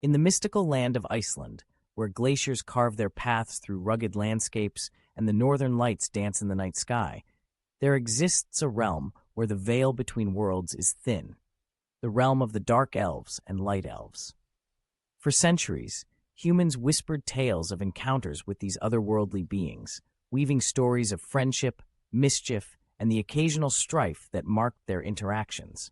In the mystical land of Iceland, where glaciers carve their paths through rugged landscapes and the northern lights dance in the night sky, there exists a realm where the veil between worlds is thin, the realm of the dark elves and light elves. For centuries, humans whispered tales of encounters with these otherworldly beings, weaving stories of friendship, mischief, and the occasional strife that marked their interactions.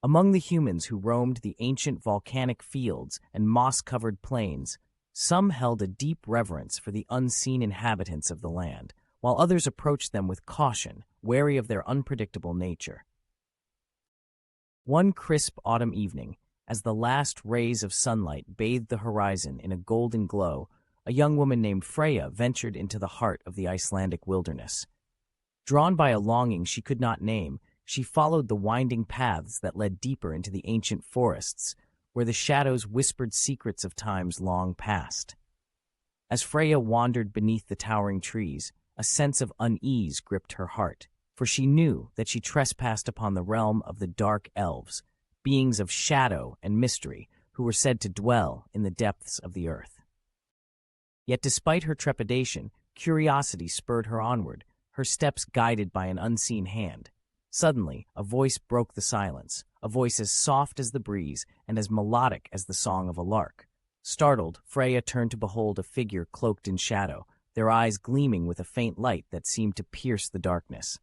Among the humans who roamed the ancient volcanic fields and moss-covered plains, some held a deep reverence for the unseen inhabitants of the land, while others approached them with caution, wary of their unpredictable nature. One crisp autumn evening, as the last rays of sunlight bathed the horizon in a golden glow, a young woman named Freya ventured into the heart of the Icelandic wilderness. Drawn by a longing she could not name, she followed the winding paths that led deeper into the ancient forests, where the shadows whispered secrets of times long past. As Freya wandered beneath the towering trees, a sense of unease gripped her heart, for she knew that she trespassed upon the realm of the dark elves, beings of shadow and mystery who were said to dwell in the depths of the earth. Yet despite her trepidation, curiosity spurred her onward, her steps guided by an unseen hand. Suddenly, a voice broke the silence, a voice as soft as the breeze and as melodic as the song of a lark. Startled, Freya turned to behold a figure cloaked in shadow, their eyes gleaming with a faint light that seemed to pierce the darkness.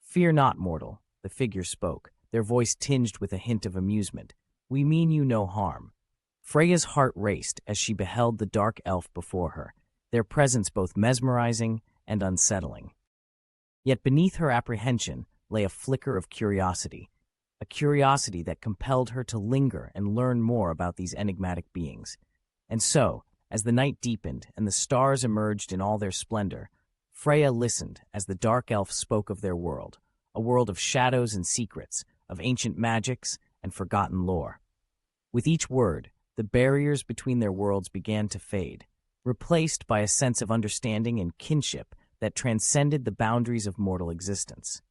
"Fear not, mortal," the figure spoke, their voice tinged with a hint of amusement. "We mean you no harm." Freya's heart raced as she beheld the dark elf before her, their presence both mesmerizing and unsettling. Yet beneath her apprehension lay a flicker of curiosity, a curiosity that compelled her to linger and learn more about these enigmatic beings. And so, as the night deepened and the stars emerged in all their splendor, Freya listened as the dark elf spoke of their world, a world of shadows and secrets, of ancient magics and forgotten lore. With each word, the barriers between their worlds began to fade, replaced by a sense of understanding and kinship that transcended the boundaries of mortal existence.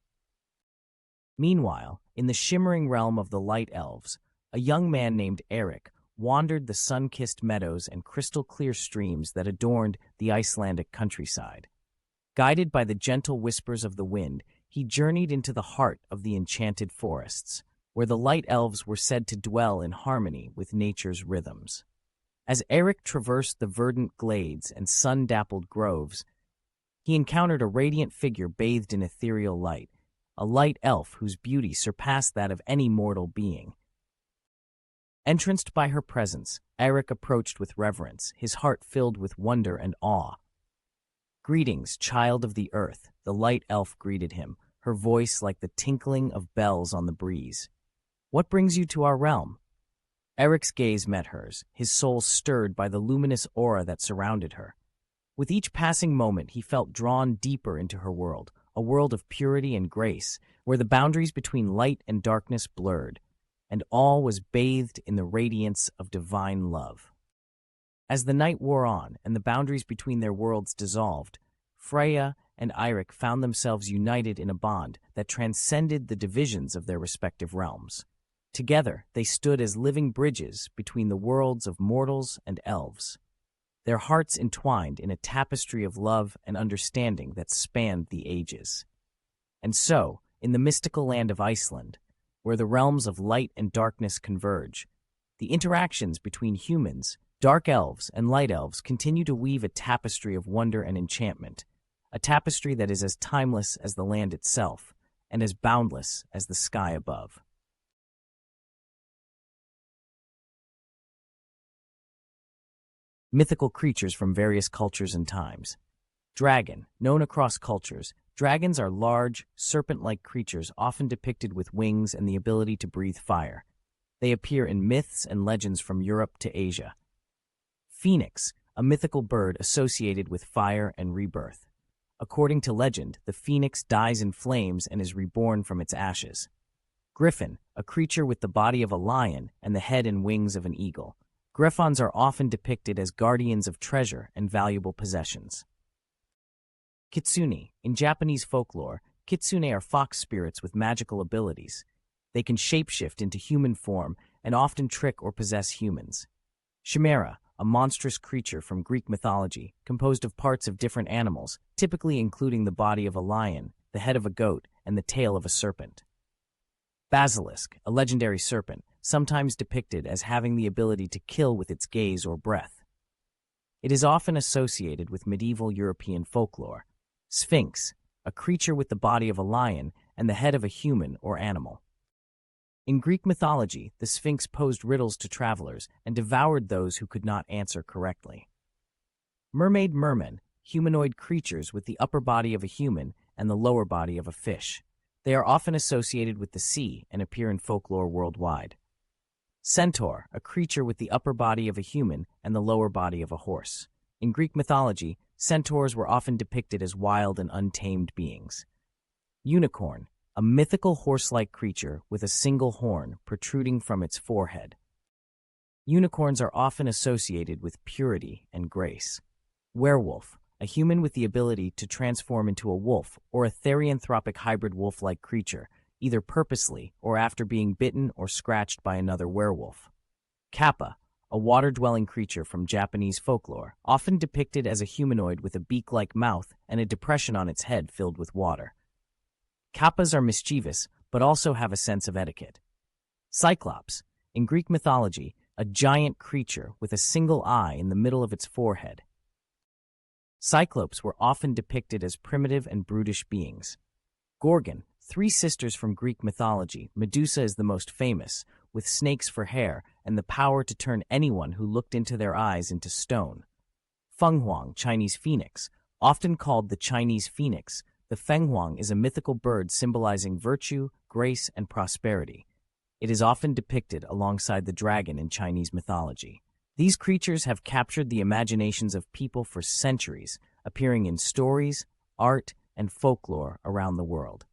Meanwhile, in the shimmering realm of the light elves, a young man named Eric wandered the sun-kissed meadows and crystal-clear streams that adorned the Icelandic countryside. Guided by the gentle whispers of the wind, he journeyed into the heart of the enchanted forests, where the light elves were said to dwell in harmony with nature's rhythms. As Eric traversed the verdant glades and sun-dappled groves, he encountered a radiant figure bathed in ethereal light, a light elf whose beauty surpassed that of any mortal being. Entranced by her presence, Eric approached with reverence, his heart filled with wonder and awe. "Greetings, child of the earth," the light elf greeted him, her voice like the tinkling of bells on the breeze. "What brings you to our realm?" Eric's gaze met hers, his soul stirred by the luminous aura that surrounded her. With each passing moment, he felt drawn deeper into her world, a world of purity and grace, where the boundaries between light and darkness blurred, and all was bathed in the radiance of divine love. As the night wore on and the boundaries between their worlds dissolved, Freya and Eirik found themselves united in a bond that transcended the divisions of their respective realms. Together, they stood as living bridges between the worlds of mortals and elves, their hearts entwined in a tapestry of love and understanding that spanned the ages. And so, in the mystical land of Iceland, where the realms of light and darkness converge, the interactions between humans, dark elves, and light elves continue to weave a tapestry of wonder and enchantment, a tapestry that is as timeless as the land itself and as boundless as the sky above. Mythical creatures from various cultures and times. Dragon. Known across cultures, dragons are large, serpent-like creatures often depicted with wings and the ability to breathe fire. They appear in myths and legends from Europe to Asia. Phoenix, a mythical bird associated with fire and rebirth. According to legend, the phoenix dies in flames and is reborn from its ashes. Griffin, a creature with the body of a lion and the head and wings of an eagle. Griffons are often depicted as guardians of treasure and valuable possessions. Kitsune. In Japanese folklore, kitsune are fox spirits with magical abilities. They can shapeshift into human form and often trick or possess humans. Chimera, a monstrous creature from Greek mythology, composed of parts of different animals, typically including the body of a lion, the head of a goat, and the tail of a serpent. Basilisk, a legendary serpent, sometimes depicted as having the ability to kill with its gaze or breath. It is often associated with medieval European folklore. Sphinx, a creature with the body of a lion and the head of a human or animal. In Greek mythology, the Sphinx posed riddles to travelers and devoured those who could not answer correctly. Mermaid, Merman, humanoid creatures with the upper body of a human and the lower body of a fish. They are often associated with the sea and appear in folklore worldwide. Centaur, a creature with the upper body of a human and the lower body of a horse. In Greek mythology, centaurs were often depicted as wild and untamed beings. Unicorn, a mythical horse-like creature with a single horn protruding from its forehead. Unicorns are often associated with purity and grace. Werewolf, a human with the ability to transform into a wolf or a therianthropic hybrid wolf-like creature, either purposely or after being bitten or scratched by another werewolf. Kappa, a water-dwelling creature from Japanese folklore, often depicted as a humanoid with a beak-like mouth and a depression on its head filled with water. Kappas are mischievous, but also have a sense of etiquette. Cyclops, in Greek mythology, a giant creature with a single eye in the middle of its forehead. Cyclops were often depicted as primitive and brutish beings. Gorgon, three sisters from Greek mythology, Medusa is the most famous, with snakes for hair and the power to turn anyone who looked into their eyes into stone. Fenghuang, Chinese phoenix, often called the Chinese phoenix, the Fenghuang is a mythical bird symbolizing virtue, grace, and prosperity. It is often depicted alongside the dragon in Chinese mythology. These creatures have captured the imaginations of people for centuries, appearing in stories, art, and folklore around the world.